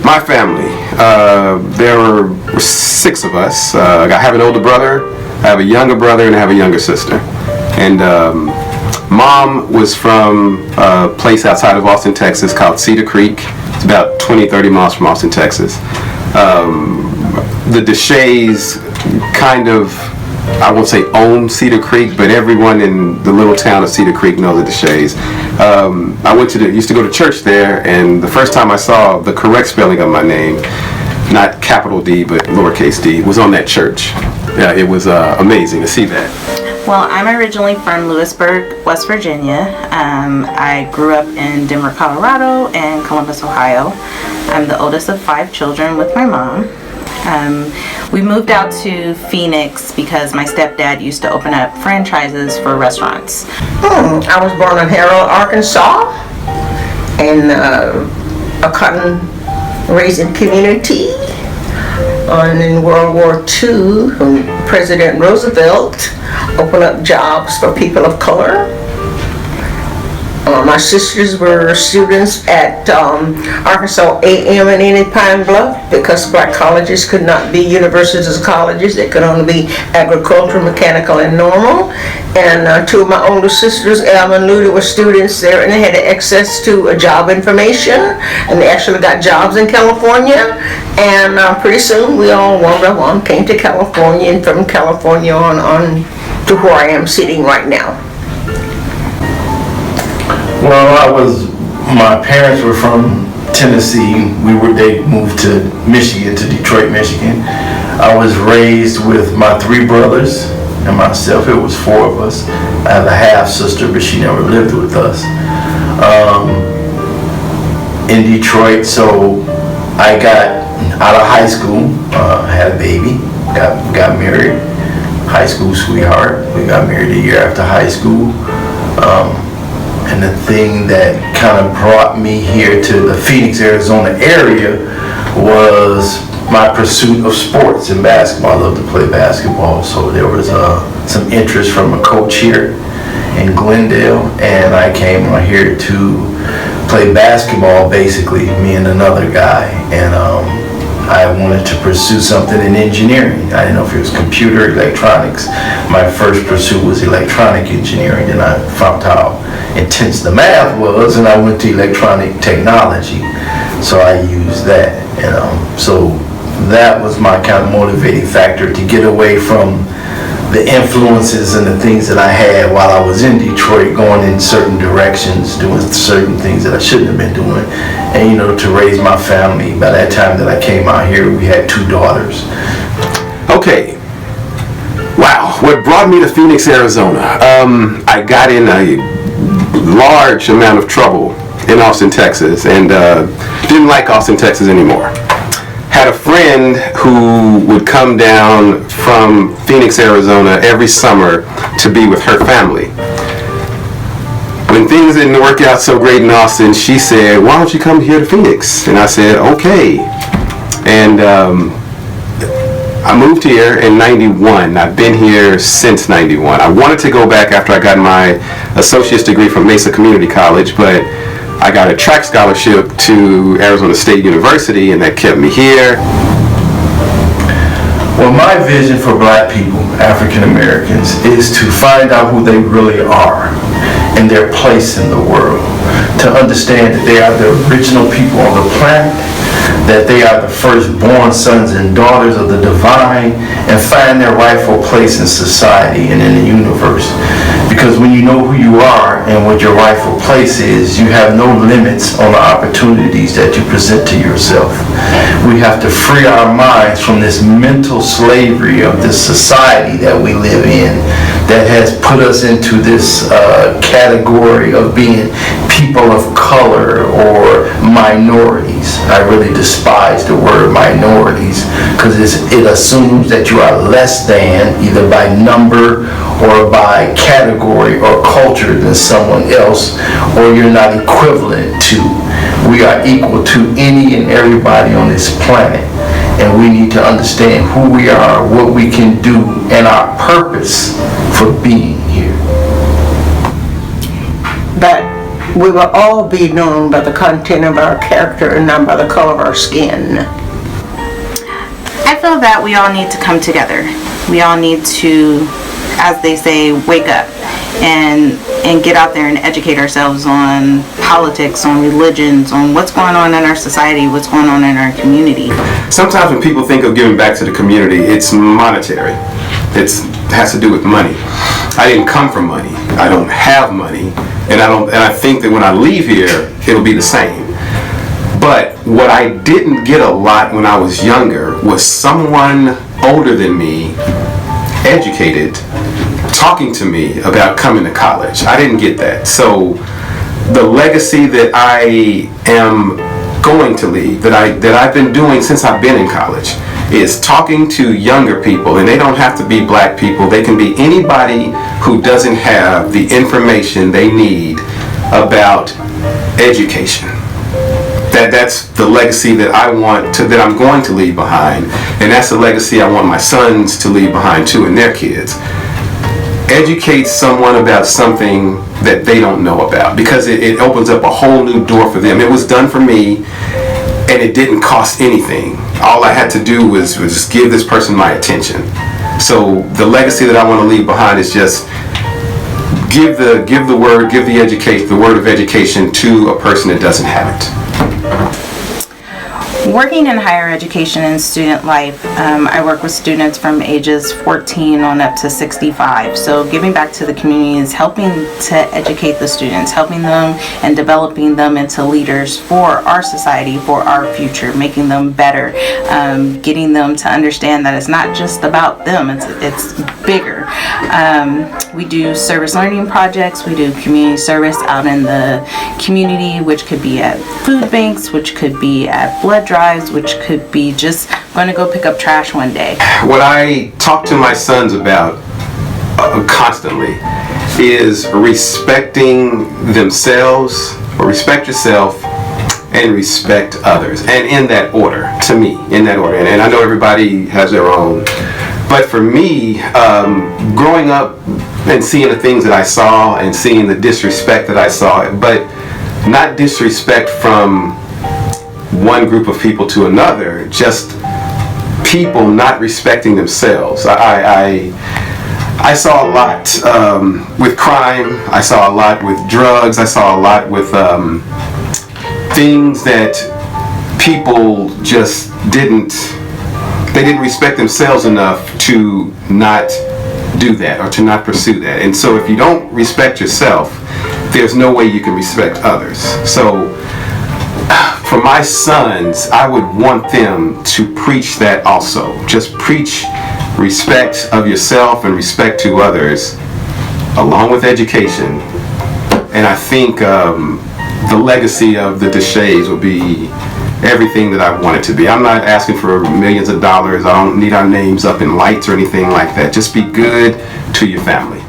My family, there were 6 of us. I have an older brother, I have a younger brother, and I have a younger sister. And Mom was from a place outside of Austin, Texas called Cedar Creek. It's about 20-30 miles from Austin, Texas. The Deshays kind of, I won't say own Cedar Creek, but everyone in the little town of Cedar Creek knows the Deshays. I used to go to church there, and the first time I saw the correct spelling of my name, not capital D, but lowercase d, was on that church. Yeah, it was amazing to see that. Well, I'm originally from Lewisburg, West Virginia. I grew up in Denver, Colorado, and Columbus, Ohio. I'm the oldest of 5 children with my mom. We moved out to Phoenix because my stepdad used to open up franchises for restaurants. I was born in Harold, Arkansas, in a cotton raising community. And in World War II, President Roosevelt opened up jobs for people of color. My sisters were students at Arkansas A&M and Indian Pine Bluff because black colleges could not be universities or colleges. They could only be agricultural, mechanical, and normal. And 2 of my older sisters, Alma and Luda, were students there, and they had access to job information, and they actually got jobs in California. And pretty soon we all, one by one, came to California, and from California on to where I am sitting right now. Well, my parents were from Tennessee. They moved to Michigan, to Detroit, Michigan. I was raised with my 3 brothers and myself. It was 4 of us. I have a half sister, but she never lived with us. In Detroit, so I got out of high school, had a baby, got married, high school sweetheart. We got married a year after high school. And the thing that kind of brought me here to the Phoenix, Arizona area was my pursuit of sports and basketball. I love to play basketball, so there was some interest from a coach here in Glendale, and I came here to play basketball, basically, me and another guy, and I wanted to pursue something in engineering. I didn't know if it was computer, electronics. My first pursuit was electronic engineering, and I found how intense the math was, and I went to electronic technology. So I used that, and so that was my kind of motivating factor to get away from the influences and the things that I had while I was in Detroit, going in certain directions, doing certain things that I shouldn't have been doing, and to raise my family. By that time that I came out here, we had 2 daughters. Okay. Wow, what brought me to Phoenix, Arizona? I got in a large amount of trouble in Austin, Texas, and didn't like Austin, Texas anymore. Had a friend who would come down from Phoenix, Arizona every summer to be with her family. When things didn't work out so great in Austin, she said, "Why don't you come here to Phoenix?" And I said, "Okay." And I moved here in 91. I've been here since 91. I wanted to go back after I got my associate's degree from Mesa Community College, but I got a track scholarship to Arizona State University, and that kept me here. Well, my vision for black people, African Americans, is to find out who they really are and their place in the world. To understand that they are the original people on the planet, that they are the firstborn sons and daughters of the divine, and find their rightful place in society and in the universe. Because when you know who you are and what your rightful place is, you have no limits on the opportunities that you present to yourself. We have to free our minds from this mental slavery of this society that we live in, that has put us into this category of being people of color or minorities. I really despise the word minorities because it assumes that you are less than, either by number or by category or culture, than someone else, or you're not equivalent to. We are equal to any and everybody on this planet, and we need to understand who we are, what we can do, and our purpose for being here. But we will all be known by the content of our character and not by the color of our skin. I feel that we all need to come together. We all need to, as they say, wake up and get out there and educate ourselves on politics, on religions, on what's going on in our society, what's going on in our community. Sometimes when people think of giving back to the community, it's monetary. It has to do with money. I didn't come from money. I don't have money, and I think that when I leave here, it'll be the same. But what I didn't get a lot when I was younger was someone older than me, educated, talking to me about coming to college. I didn't get that. So the legacy that I am going to leave, that I've been doing since I've been in college, is talking to younger people, and they don't have to be black people. They can be anybody who doesn't have the information they need about education. That's the legacy that that I'm going to leave behind, and that's the legacy I want my sons to leave behind too, and their kids. Educate someone about something that they don't know about, because it opens up a whole new door for them. It was done for me, and it didn't cost anything. All I had to do was just give this person my attention. So the legacy that I want to leave behind is just give the word of education to a person that doesn't have it. Working in higher education and student life, I work with students from ages 14 on up to 65. So giving back to the community is helping to educate the students, helping them and developing them into leaders for our society, for our future, making them better, getting them to understand that it's not just about them, it's bigger. We do service learning projects, we do community service out in the community, which could be at food banks, which could be at blood drives, which could be just going to go pick up trash one day. What I talk to my sons about constantly is respecting themselves, or respect yourself, and respect others, and in that order, to me, in that order. And I know everybody has their own, but for me, growing up and seeing the things that I saw and seeing the disrespect that I saw, but not disrespect from one group of people to another, just people not respecting themselves. I saw a lot with crime, I saw a lot with drugs, I saw a lot with things that people just didn't respect themselves enough to not do that or to not pursue that. And so if you don't respect yourself, there's no way you can respect others. So for my sons, I would want them to preach that also. Just preach respect of yourself and respect to others, along with education. And I think the legacy of the Deshays will be everything that I want it to be. I'm not asking for millions of dollars. I don't need our names up in lights or anything like that. Just be good to your family.